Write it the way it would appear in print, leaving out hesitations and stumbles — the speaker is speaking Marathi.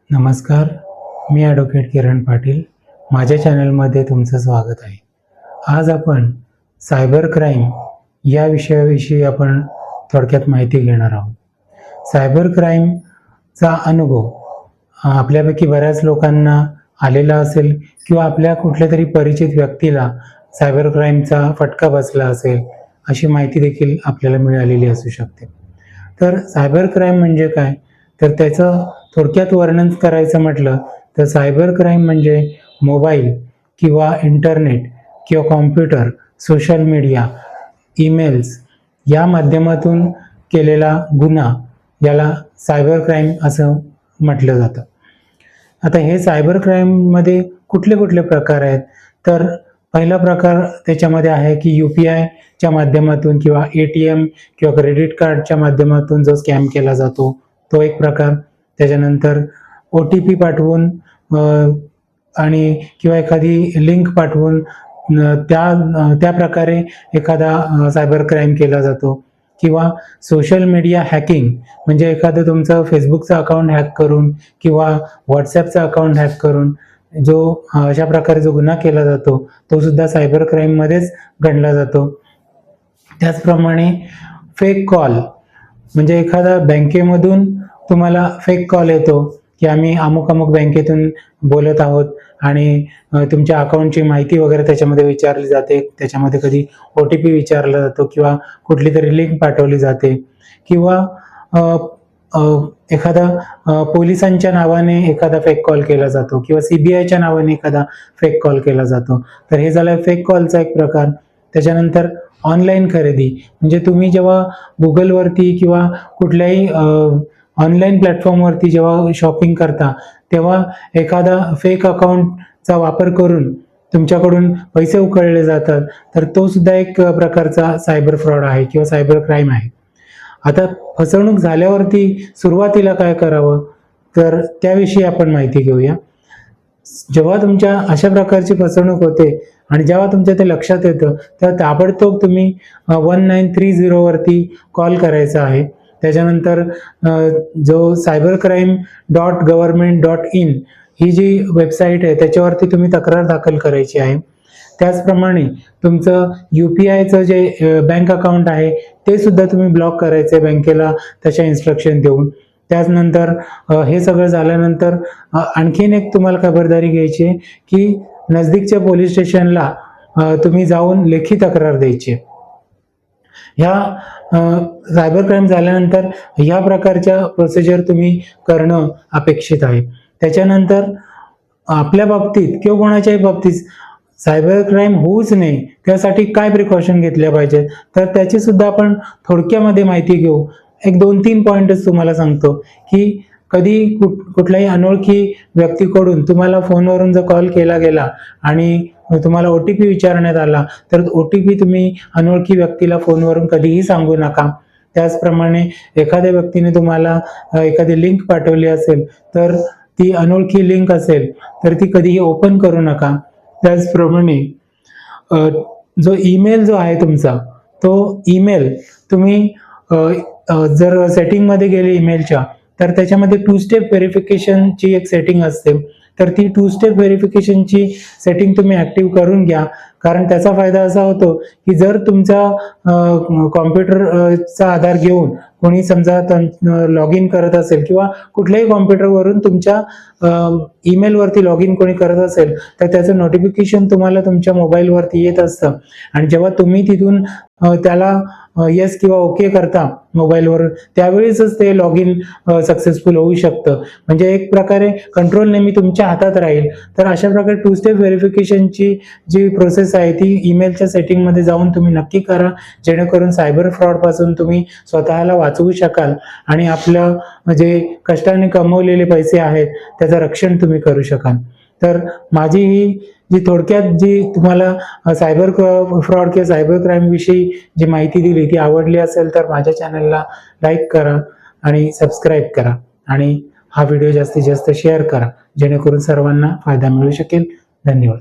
नमस्कार, मी ॲडव्होकेट किरण पाटील. माझ्या चॅनलमध्ये तुमचं स्वागत आहे. आज आपण सायबर क्राईम या विषयाविषयी आपण थोडक्यात माहिती घेणार आहोत. सायबर क्राईमचा अनुभव आपल्यापैकी बऱ्याच लोकांना आलेला असेल किंवा आपल्या कुठल्या तरी परिचित व्यक्तीला सायबर क्राईमचा फटका बसला असेल, अशी माहिती देखील आपल्याला मिळालेली असू शकते. तर सायबर क्राईम म्हणजे काय? तर त्याचं थोडक्यात वर्णन करायचं म्हटलं तर सायबर क्राईम म्हणजे मोबाईल किंवा इंटरनेट किंवा कॉम्प्युटर, सोशल मीडिया, ईमेल्स या माध्यमातून केलेला गुन्हा याला सायबर क्राईम असं म्हटलं जातं. आता हे सायबर क्राईममध्ये कुठले कुठले प्रकार आहेत? तर पहिला प्रकार त्याच्यामध्ये आहे की UPIच्या माध्यमातून किंवा ATM किंवा क्रेडिट कार्डच्या माध्यमातून जो स्कॅम केला जातो तो एक प्रकार. त्याच्यानंतर OTP पाठवून आणि किंवा एखादी लिंक पाठवून त्या प्रकारे एखादा सायबर क्राईम केला जातो. किंवा सोशल मीडिया हॅकिंग म्हणजे एखादं तुमचं फेसबुकचं अकाउंट हॅक करून किंवा व्हॉट्सॲपचं अकाउंट हॅक करून जो अशा प्रकारे जो गुन्हा केला जातो तो सुद्धा सायबर क्राईममध्येच गणला जातो. त्याचप्रमाणे फेक कॉल म्हणजे एखादा बँकेमधून तुम्हाला फेक कॉल येतो की आम्ही अमुक बँकेतून बोलत आहोत आणि तुमच्या अकाउंटची माहिती वगैरे त्याच्यामध्ये विचारली जाते. त्याच्यामध्ये कधी OTP विचारला जातो किंवा कुठली तरी लिंक पाठवली जाते किंवा एखादा पोलिसांच्या नावाने एखादा फेक कॉल केला जातो किंवा CBIच्या नावाने एखादा फेक कॉल केला जातो. तर हे झालं फेक कॉलचा एक प्रकार. त्याच्यानंतर ऑनलाईन खरेदी म्हणजे तुम्ही जेव्हा गुगलवरती किंवा कुठल्याही ऑनलाईन प्लॅटफॉर्मवरती जेव्हा शॉपिंग करता तेव्हा एखादा फेक अकाउंटचा वापर करून तुमच्याकडून पैसे उकळले जातात. तर तो सुद्धा एक प्रकारचा सायबर फ्रॉड आहे किंवा सायबर क्राईम आहे. आता फसवणूक झाल्यावरती सुरुवातीला काय करावं तर त्याविषयी आपण माहिती घेऊया. जेव्हा तुमच्या अशा प्रकारची फसवणूक होते आणि जेव्हा तुमच्या ते लक्षात येतं तेव्हा ताबडतोब तुम्ही 1930 वरती कॉल करायचा आहे. त्याच्यानंतर जो cybercrime.government.in ही जी वेबसाईट आहे त्याच्यावरती तुम्ही तक्रार दाखल करायची आहे. त्याचप्रमाणे तुमचं UPIचं जे बँक अकाउंट आहे ते सुद्धा तुम्ही ब्लॉक करायचं आहे बँकेला तशा इन्स्ट्रक्शन देऊन. त्याचनंतर हे सगळं झाल्यानंतर आणखीन एक तुम्हाला खबरदारी घ्यायची आहे की नजदीकच्या पोलीस स्टेशनला तुम्ही जाऊन लेखी तक्रार द्यायची. ह्या सायबर क्राईम झाल्यानंतर ह्या प्रकारच्या प्रोसिजर तुम्ही करणं अपेक्षित आहे. त्याच्यानंतर आपल्या बाबतीत किंवा कोणाच्याही बाबतीत सायबर क्राईम होऊच नये त्यासाठी काय प्रिकॉशन घेतल्या पाहिजेत तर त्याची सुद्धा आपण थोडक्यामध्ये माहिती घेऊ. एक 2-3 पॉईंटच तुम्हाला सांगतो की कधी कुठल्याही अनोळखी व्यक्तीकडून तुम्हाला फोनवरून जर कॉल केला गेला आणि तुम्हाला OTP विचारण्यात आला तर OTP तुम्ही अनोळखी व्यक्तीला फोनवरून कधीही सांगू नका. त्याचप्रमाणे एखाद्या व्यक्तीने तुम्हाला एखादी लिंक पाठवली असेल तर ती अनोळखी लिंक असेल तर ती कधीही ओपन करू नका. त्याचप्रमाणे जो ईमेल जो आहे तुमचा तो ईमेल तुम्ही जर सेटिंगमध्ये गेले ईमेलच्या तर त्याच्यामध्ये 2 स्टेप व्हेरिफिकेशनची एक सेटिंग असते. तर ती 2 स्टेप व्हेरिफिकेशनची सेटिंग तुम्ही ॲक्टिव्ह करून घ्या. कारण त्याचा फायदा असा होतो की जर तुमचा कॉम्प्युटरचा आधार घेऊन कोणी समजा लॉग इन करत असेल किंवा कुठल्याही कॉम्प्युटरवरून तुमच्या ईमेलवरती लॉग इन कोणी करत असेल तर त्याचं नोटिफिकेशन तुम्हाला तुमच्या मोबाईलवरती येत असतं आणि जेव्हा तुम्ही तिथून त्याला येस किंवा ओके करता मोबाईलवर त्यावेळेसच ते लॉग इन सक्सेसफुल होऊ शकतं. म्हणजे एक प्रकारे कंट्रोल नेहमी तुमच्या हातात राहील. तर अशा प्रकारे 2 स्टेप व्हेरिफिकेशनची जी प्रोसेस आहे ती ईमेलच्या सेटिंगमध्ये जाऊन तुम्ही नक्की करा जेणेकरून सायबर फ्रॉडपासून तुम्ही स्वतःला वाचवू शकाल आणि आपलं जे कष्टाने कमवलेले पैसे आहेत त्याचं रक्षण तुम्ही करू शकाल. तर माझी ही जी थोडक्यात जी तुम्हाला सायबर फ्रॉड किंवा सायबर क्राईम विषयी जी माहिती दिली ती आवडली असेल तर माझ्या चॅनलला लाईक करा आणि सबस्क्राईब करा आणि हा व्हिडिओ जास्तीत जास्त शेअर करा जेणेकरून सर्वांना फायदा मिळू शकेल. धन्यवाद.